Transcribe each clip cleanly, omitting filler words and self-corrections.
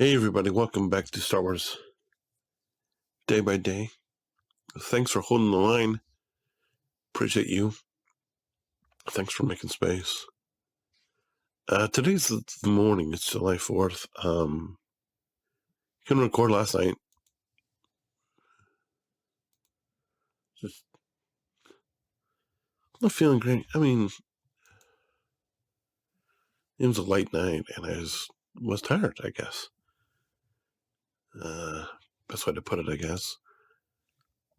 Hey everybody, welcome back to Star Wars Day by Day. Thanks for holding the line. Appreciate you. Thanks for making space. Today's the morning. It's July 4th. Couldn't record last night. Just not feeling great. I mean, it was a late night and I was tired, I guess. Best way to put it, I guess.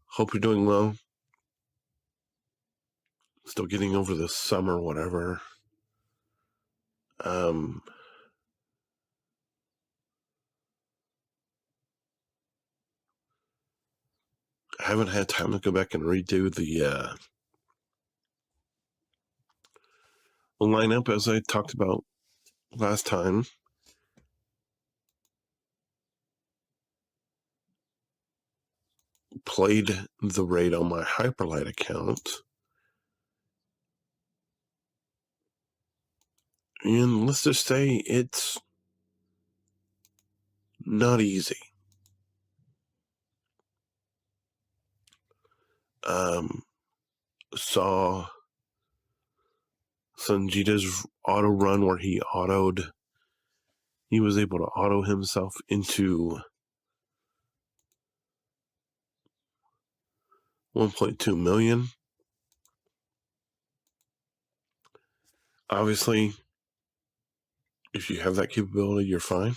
Hope you're doing well. Still getting over this summer, whatever. I haven't had time to go back and redo the lineup as I talked about last time. Played the raid on my Hyperlight account. And let's just say it's not easy. Saw Sanjita's auto run where he was able to auto himself into 1.2 million. Obviously, if you have that capability, you're fine.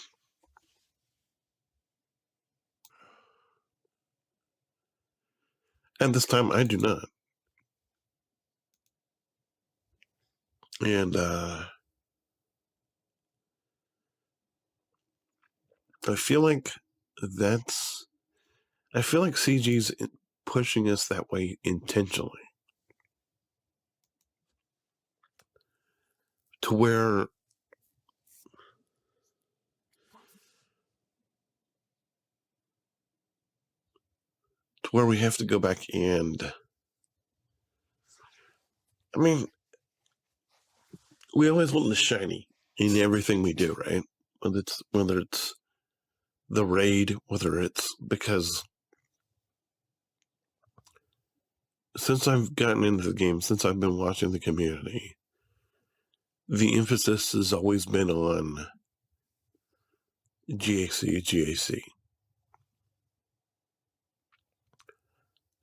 And this time, I do not. And I feel like CG's pushing us that way intentionally. To where we have to go back and, I mean, we always want the shiny in everything we do, right? Whether it's the raid, whether it's because since I've gotten into the game, since I've been watching the community, the emphasis has always been on GAC.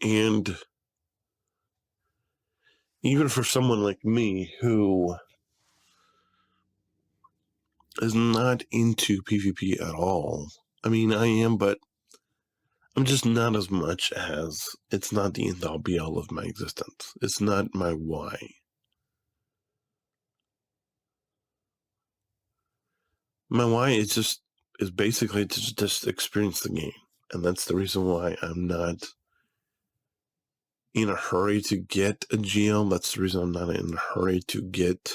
And even for someone like me who is not into PvP at all, I mean, I am, but I'm just not as much as, it's not the end all be all of my existence. It's not my why. My why is basically to just experience the game. And that's the reason why I'm not in a hurry to get a GL. That's the reason I'm not in a hurry to get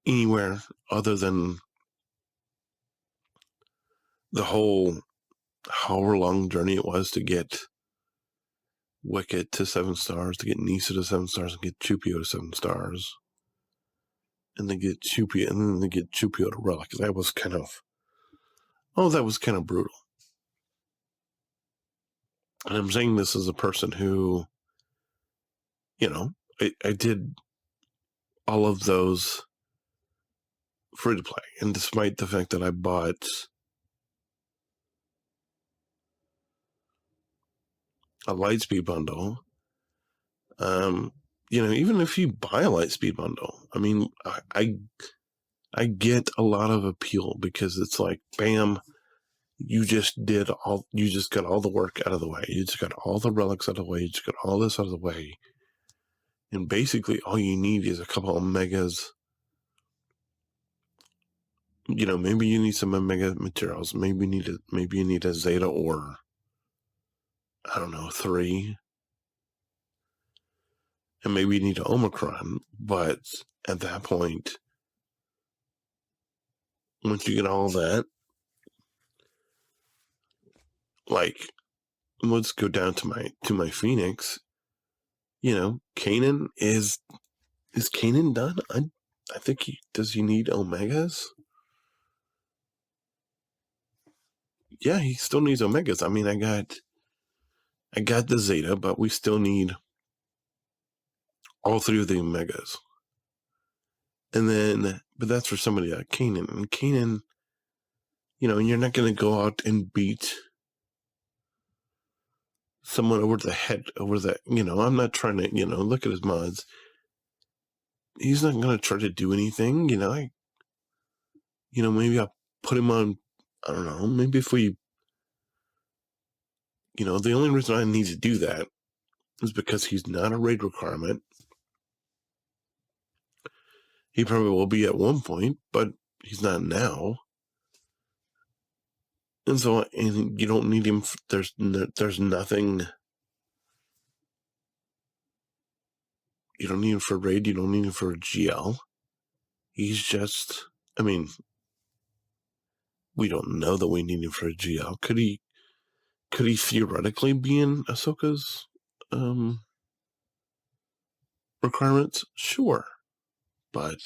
anywhere other than the whole however long journey it was to get Wicket to 7 stars, to get Nisa to 7 stars, and get Chupio to 7 stars. And then get Chupio, and then get Chupio to Relic. That was kind of brutal. And I'm saying this as a person who, I did all of those free to play. And despite the fact that I bought a Lightspeed bundle, even if you buy a Lightspeed bundle, I mean, I get a lot of appeal because it's like, bam, you just got all the work out of the way. You just got all the relics out of the way. You just got all this out of the way. And basically all you need is a couple of megas. Maybe you need some mega materials. Maybe you need a Zeta or, I don't know, 3. And maybe you need an Omicron. But at that point, once you get all that, like, let's go down to my Phoenix. Kanan is Kanan done? I think does he need omegas? Yeah, he still needs omegas. I mean, I got the Zeta, but we still need all three of the omegas. And then, but that's for somebody like Kanan. And Kanan, you're not going to go out and beat someone over the head, I'm not trying to, look at his mods. He's not going to try to do anything, maybe I'll put him on, I don't know, maybe if we, the only reason I need to do that is because he's not a raid requirement. He probably will be at one point, but he's not now. And so, and you don't need him. There's nothing. You don't need him for raid. You don't need him for GL. He's just, I mean, we don't know that we need him for a GL. Could he theoretically be in Ahsoka's requirements? Sure. But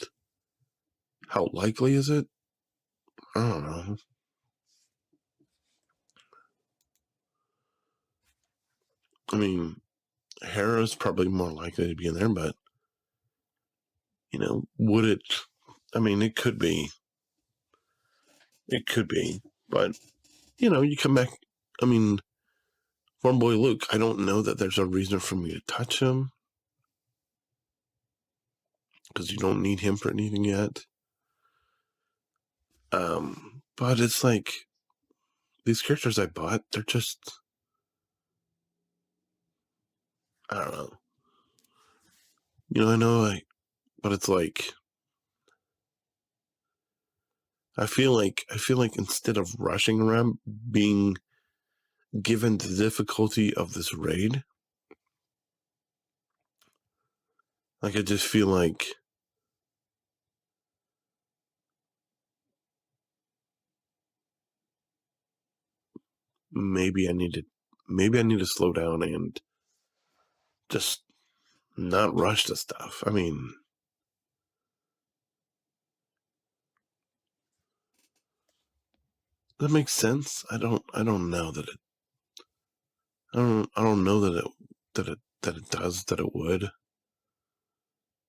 how likely is it? I don't know. I mean, Hera's probably more likely to be in there, but, would it? I mean, it could be. It could be. But, you come back. I mean, Farm Boy Luke, I don't know that there's a reason for me to touch him. Because you don't need him for anything yet. But it's like, these characters I bought, they're just, I don't know. I know, but it's like, I feel like instead of rushing around, being given the difficulty of this raid, like I just feel like maybe I need to slow down and just not rush the stuff. I mean, that makes sense. I don't know that it. I don't know that it does, that it would.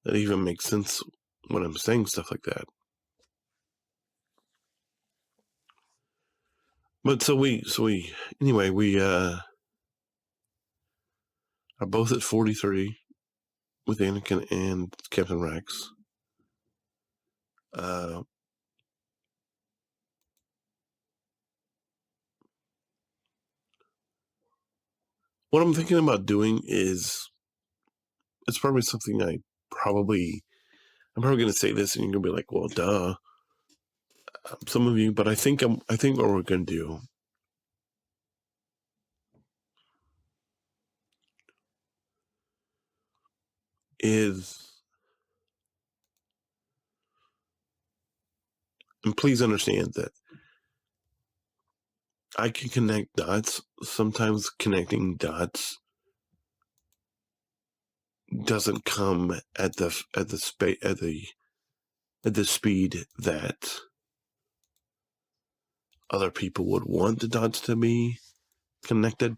That even makes sense when I'm saying stuff like that. But anyway, we are both at 43 with Anakin and Captain Rex. What I'm thinking about doing is, it's probably something I'm probably going to say this and you're going to be like, well, duh. Some of you, but I think what we're going to do is, and please understand that I can connect dots. Sometimes connecting dots doesn't come at the speed that other people would want the dots to be connected,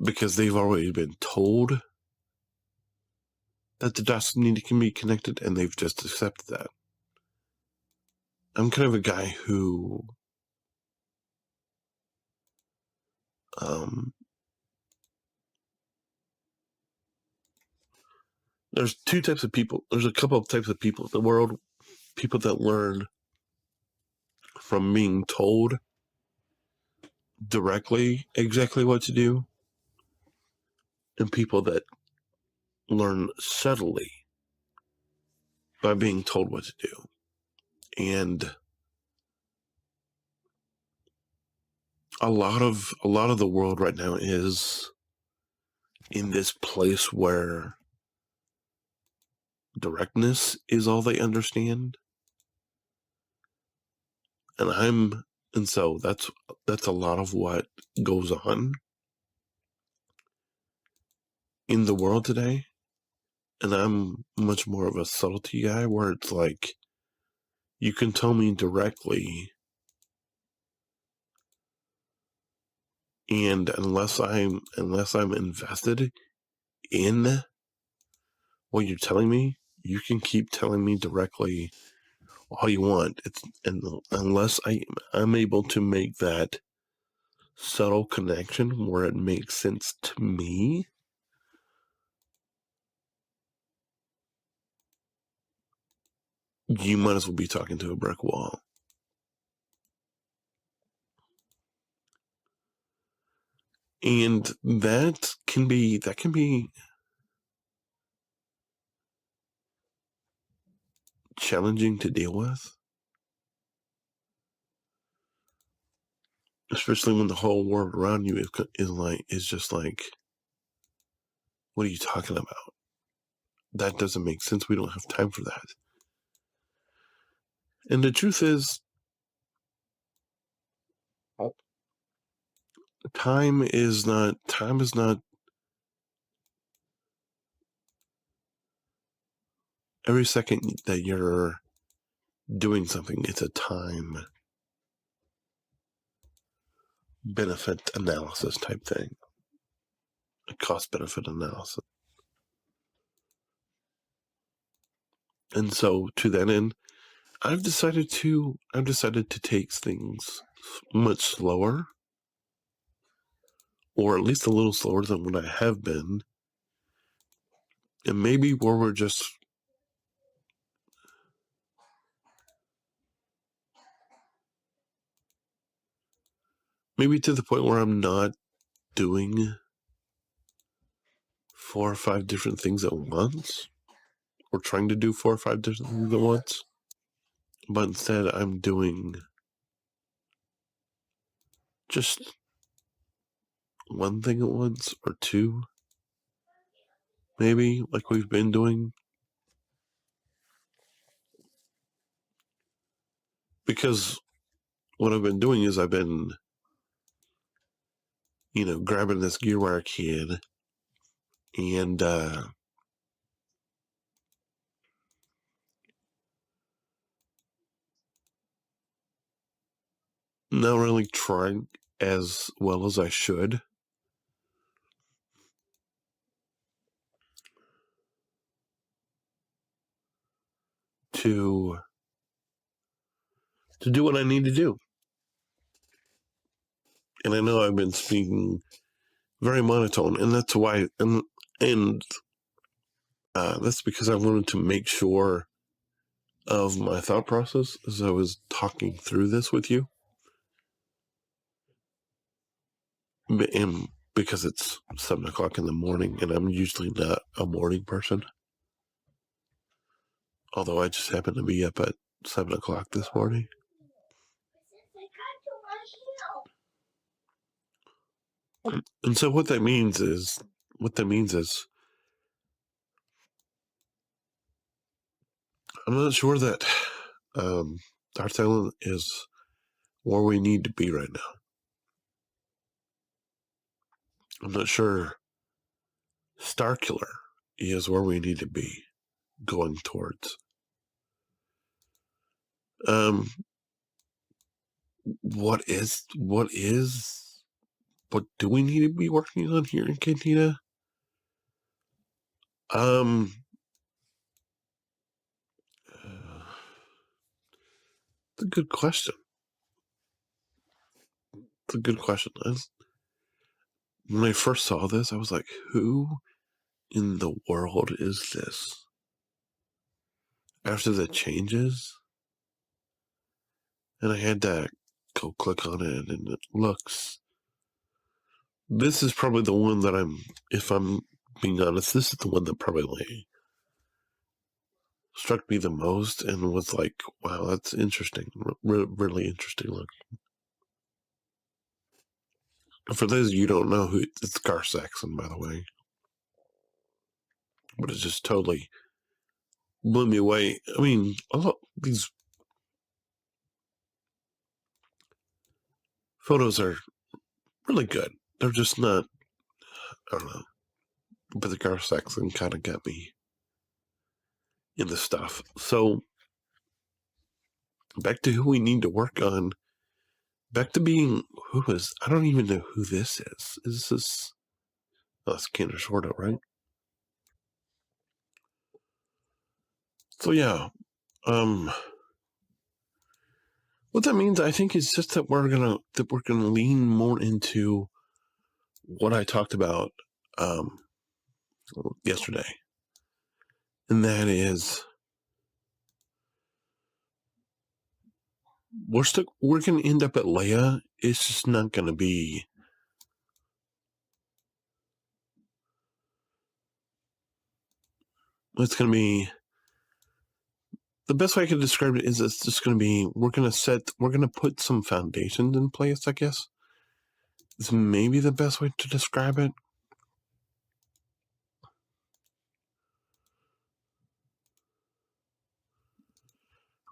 because they've already been told that the dots need to be connected, and they've just accepted that. I'm kind of a guy who there's two types of people. There's a couple of types of people in the world. People that learn from being told directly exactly what to do, and people that learn subtly by being told what to do. And a lot of the world right now is in this place where directness is all they understand. And so that's a lot of what goes on in the world today. And I'm much more of a subtlety guy where it's like, you can tell me directly, and unless I'm invested in what you're telling me, you can keep telling me directly all you want. And unless I'm able to make that subtle connection where it makes sense to me, you might as well be talking to a brick wall. And that can be challenging to deal with, especially when the whole world around you is just like, what are you talking about? That doesn't make sense. We don't have time for that. And the truth is, time is not every second that you're doing something, it's a time benefit analysis type thing, a cost benefit analysis. And so to that end, I've decided to take things much slower, or at least a little slower than what I have been. And maybe where we're just maybe to the point where I'm not doing 4 or 5 different things at once, or trying to do 4 or 5 different things at once, but instead I'm doing just one thing at once, or 2, maybe, like we've been doing. Because what I've been doing is I've been, grabbing this gear where I can, and not really trying as well as I should to do what I need to do. And I know I've been speaking very monotone, and that's why, and that's because I wanted to make sure of my thought process as I was talking through this with you. And because it's 7 o'clock in the morning, and I'm usually not a morning person, although I just happened to be up at 7 o'clock this morning. And so what that means is I'm not sure that Darth Island is where we need to be right now. I'm not sure Starkiller is where we need to be going towards. What do we need to be working on here in Cantina? It's a good question. When I first saw this, I was like, who in the world is this? After the changes, and I had to go click on it, and it looks. This is probably the one that if I'm being honest, this is the one that probably struck me the most and was like, wow, that's interesting. Really interesting look. For those of you who don't know, it's Gar Saxon, by the way. But it just totally blew me away. I mean, a lot these photos are really good. They're just not, I don't know. But the Gar Saxon kind of got me. in the stuff. So back to who we need to work on. Back to being I don't even know who this is. Is this? Oh, that's Candace Shorto, right? So yeah, what that means, I think, is just that we're gonna lean more into what I talked about yesterday, and that is we're gonna end up at Leia. It's just not gonna be. It's gonna be. The best way I could describe it is it's just going to be, we're going to put some foundations in place, I guess. Is maybe the best way to describe it.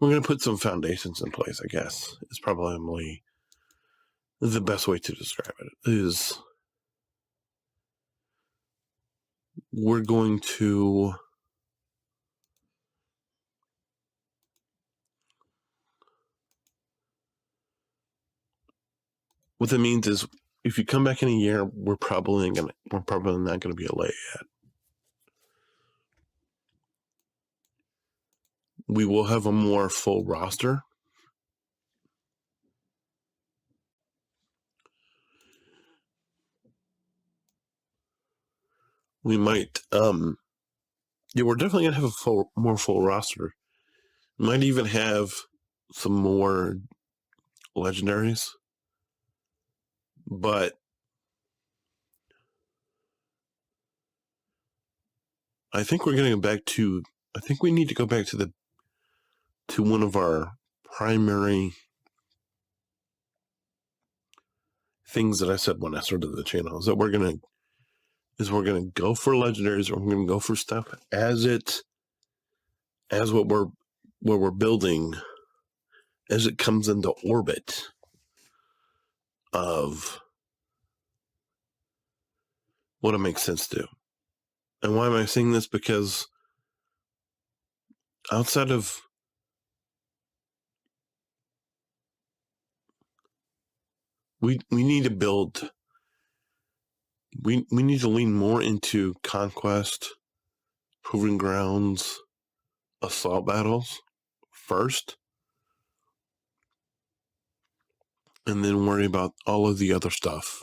We're going to put some foundations in place, I guess, is probably the best way to describe it. Is we're going to what that means is if you come back in a year, we're probably not going to be a lay yet. We will have a more full roster. We might, we're definitely going to have a more full roster. We might even have some more legendaries, but I think we're going to go back to. I think we need to go back to one of our primary things that I said when I started the channel, is that we're gonna go for legendaries, or we're gonna go for stuff as what we're building, as it comes into orbit of what it makes sense to. And why am I saying this? Because outside of we need to build. We need to lean more into conquest, proving grounds, assault battles first, and then worry about all of the other stuff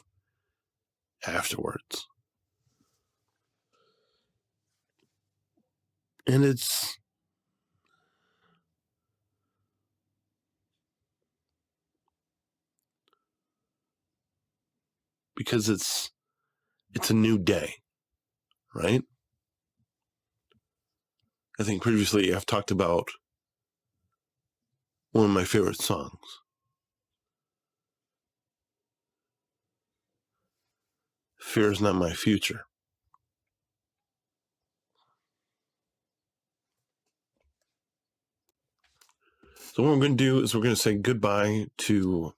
afterwards. And it's because it's a new day, right? I think previously I've talked about one of my favorite songs. Fear is not my future. So what we're going to do is we're going to say goodbye to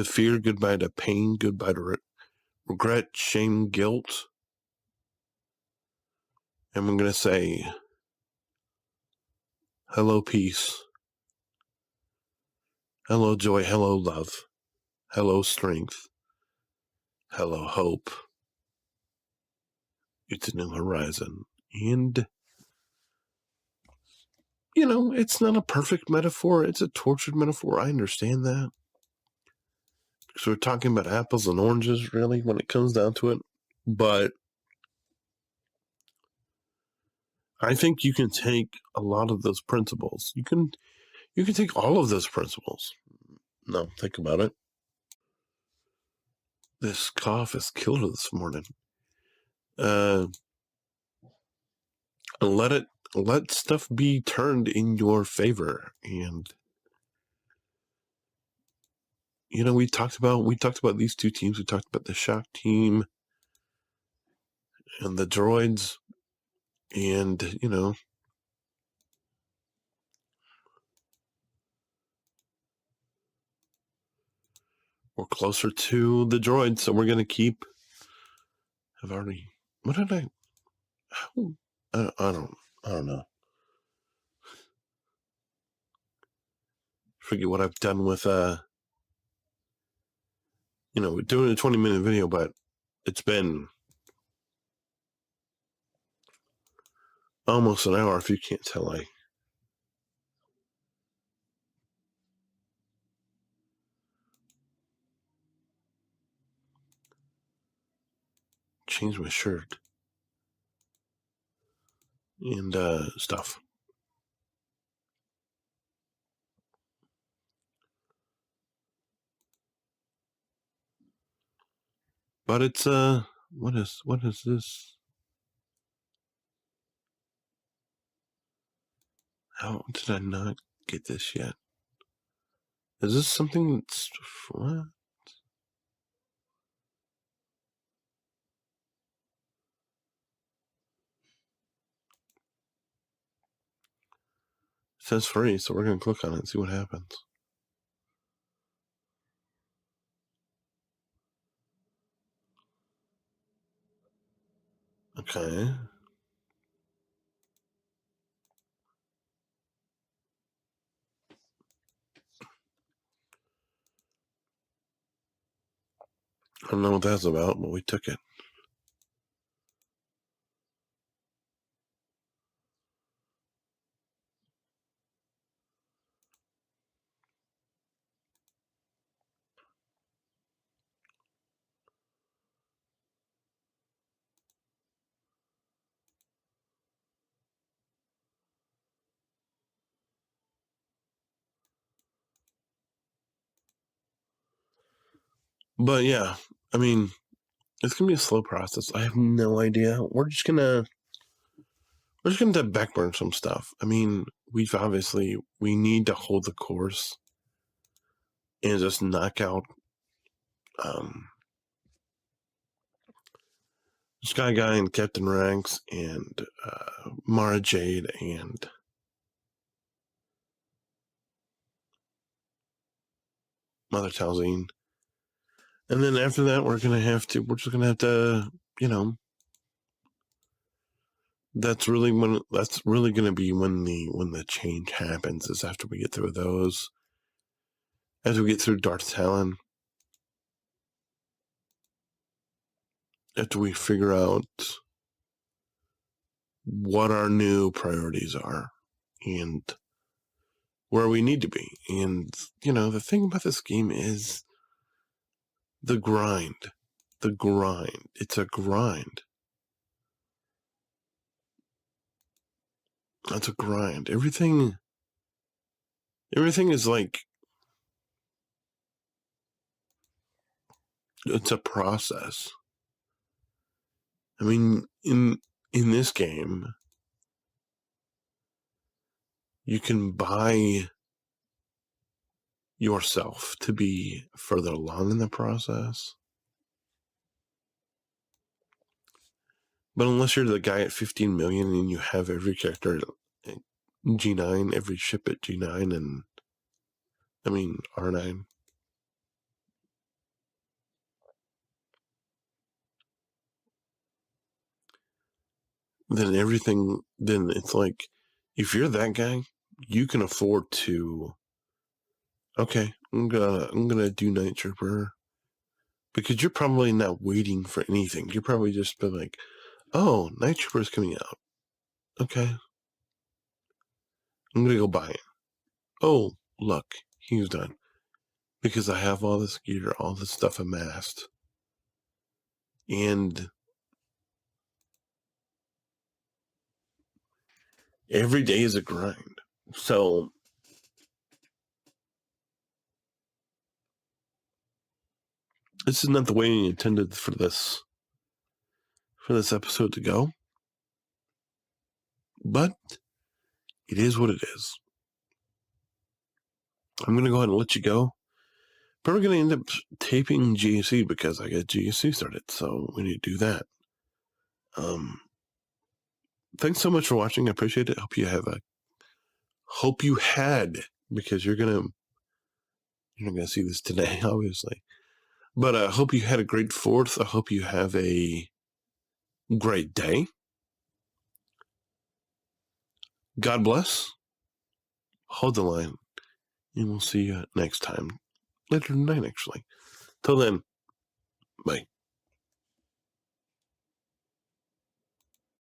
fear, goodbye to pain, goodbye to regret, shame, guilt. And we're going to say hello, peace. Hello, joy. Hello, love. Hello, strength. Hello, hope. It's a new horizon. And, it's not a perfect metaphor. It's a tortured metaphor. I understand that. Because we're talking about apples and oranges, really, when it comes down to it. But I think you can take a lot of those principles. You can take all of those principles. No, think about it. This cough has killed her this morning. Let stuff be turned in your favor. And we talked about these two teams. We talked about the shock team and the droids, and we're closer to the droids, so we're going to keep I've already. What did I? How, I don't know. Forget what I've done with doing a 20-minute video, but it's been almost an hour. If you can't tell, I changed my shirt and stuff. But it's what is this? How did I not get this yet? Is this something that's what? It says free, so we're gonna click on it and see what happens. Okay. I don't know what that's about, but we took it. But yeah, I mean, it's gonna be a slow process. I have no idea. We're just gonna backburn some stuff. I mean, we need to hold the course and just knock out Sky Guy and Captain Ranks and Mara Jade and Mother Talzine. And then after that, we're just gonna have to, that's really gonna be when the change happens, is after we get through those. As we get through Darth Talon, after we figure out what our new priorities are and where we need to be. And, the thing about this game is the grind. The grind. It's a grind. It's a grind. Everything is like, it's a process. I mean, in this game, you can buy yourself to be further along in the process. But unless you're the guy at 15 million and you have every character at G9, every ship at G9, and R9. Then it's like, if you're that guy, you can afford to, okay, I'm gonna do Night Trooper, because you're probably not waiting for anything. You're probably just been like, oh, Night Trooper's coming out. Okay. I'm gonna go buy it. Oh, look, he's done. Because I have all this gear, all this stuff amassed. And every day is a grind. So this is not the way I intended for this episode to go. But it is what it is. I'm going to go ahead and let you go. Probably going to end up taping GSC because I got GSC started. So we need to do that. Thanks so much for watching. I appreciate it. Hope you had, because you're not going to see this today, obviously. But I hope you had a great 4th. I hope you have a great day. God bless. Hold the line. And we'll see you next time. Later tonight, actually. Till then, bye.